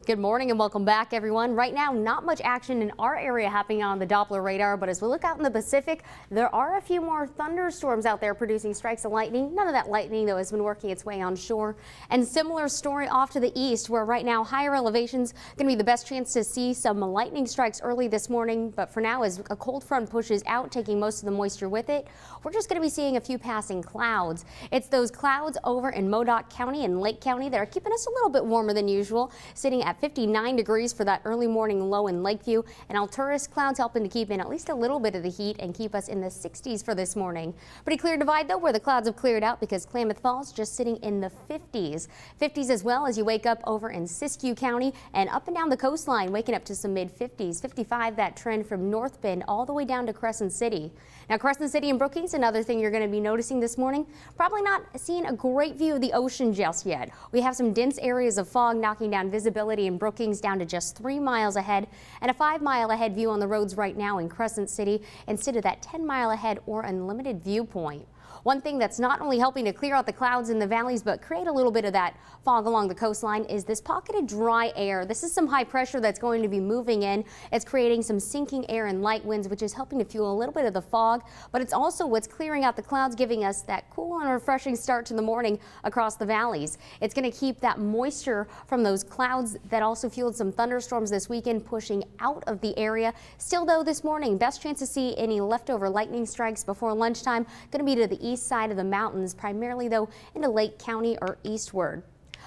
Good morning and welcome back, everyone. Right now, not much action in our area happening on the Doppler radar, but as we look out in the Pacific, there are a few more thunderstorms out there producing strikes of lightning. None of that lightning, though, has been working its way onshore. And similar story off to the east, where right now higher elevations going to be the best chance to see some lightning strikes early this morning. But for now, as a cold front pushes out, taking most of the moisture with it, we're just going to be seeing a few passing clouds. It's those clouds over in Modoc County and Lake County that are keeping us a little bit warmer than usual, sitting at 59 degrees for that early morning low in Lakeview, and Alturas clouds helping to keep in at least a little bit of the heat and keep us in the 60s for this morning. Pretty clear divide though, where the clouds have cleared out, because Klamath Falls just sitting in the 50s. 50s as well as you wake up over in Siskiyou County and up and down the coastline, waking up to some mid 50s. 55 that trend from North Bend all the way down to Crescent City. Now Crescent City and Brookings, another thing you're going to be noticing this morning, probably not seeing a great view of the ocean just yet. We have some dense areas of fog knocking down visibility in Brookings down to just 3 miles ahead, and a 5-mile ahead view on the roads right now in Crescent City instead of that 10-mile ahead or unlimited viewpoint. One thing that's not only helping to clear out the clouds in the valleys but create a little bit of that fog along the coastline is this pocketed dry air. This is some high pressure that's going to be moving in. It's creating some sinking air and light winds, which is helping to fuel a little bit of the fog, but it's also what's clearing out the clouds, giving us that cool and refreshing start to the morning across the valleys. It's going to keep that moisture from those clouds that also fueled some thunderstorms this weekend pushing out of the area. Still though, this morning, best chance to see any leftover lightning strikes before lunchtime going to be to the east side of the mountains, primarily though into Lake County or eastward.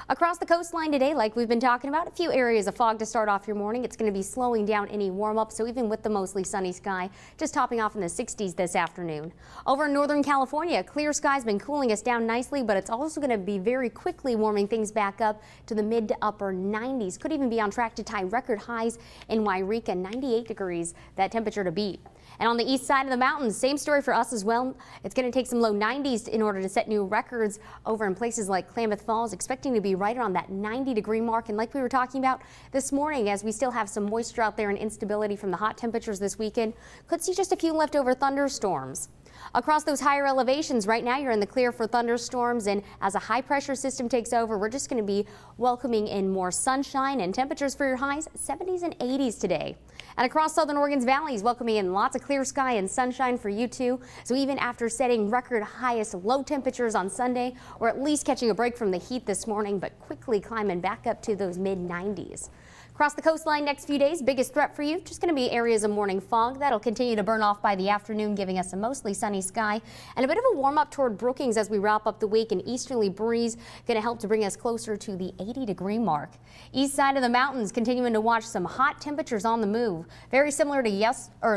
Across the coastline today, like we've been talking about, a few areas of fog to start off your morning. It's going to be slowing down any warm up, so even with the mostly sunny sky, just topping off in the 60s this afternoon. Over in Northern California, clear skies been cooling us down nicely, but it's also going to be very quickly warming things back up to the mid to upper 90s. Could even be on track to tie record highs in Wairika, 98 degrees, that temperature to beat. And on the east side of the mountains, same story for us as well. It's going to take some low 90s in order to set new records over in places like Klamath Falls, expecting to be right around that 90-degree mark. And like we were talking about this morning, as we still have some moisture out there and instability from the hot temperatures this weekend, could see just a few leftover thunderstorms. Across those higher elevations right now, you're in the clear for thunderstorms, and as a high pressure system takes over, we're just going to be welcoming in more sunshine and temperatures for your highs 70s and 80s today. And across southern Oregon's valleys, welcoming in lots of clear sky and sunshine for you too. So even after setting record highest low temperatures on Sunday, we're at least catching a break from the heat this morning, but quickly climbing back up to those mid 90s. Across the coastline next few days, biggest threat for you just going to be areas of morning fog that'll continue to burn off by the afternoon, giving us a mostly sunny sky and a bit of a warm up toward Brookings as we wrap up the week. An easterly breeze going to help to bring us closer to the 80-degree mark. East side of the mountains continuing to watch some hot temperatures on the move. Very similar to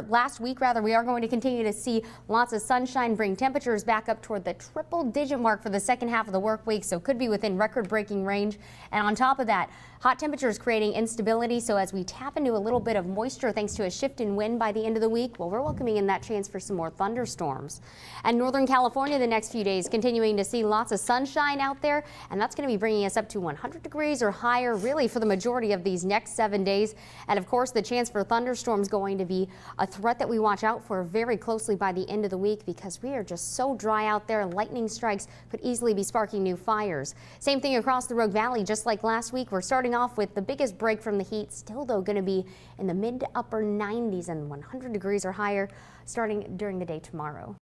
last week, we are going to continue to see lots of sunshine, bring temperatures back up toward the triple-digit mark for the second half of the work week, so could be within record-breaking range. And on top of that, hot temperatures creating instability, so as we tap into a little bit of moisture thanks to a shift in wind by the end of the week, well, we're welcoming in that chance for some more thunderstorms. And Northern California the next few days continuing to see lots of sunshine out there, and that's going to be bringing us up to 100 degrees or higher really for the majority of these next 7 days. And of course, the chance for thunderstorms going to be a threat that we watch out for very closely by the end of the week, because we are just so dry out there. Lightning strikes could easily be sparking new fires. Same thing across the Rogue Valley, just like last week. We're starting off with the biggest break from the heat, still though going to be in the mid to upper 90s and 100 degrees or higher starting during the day tomorrow.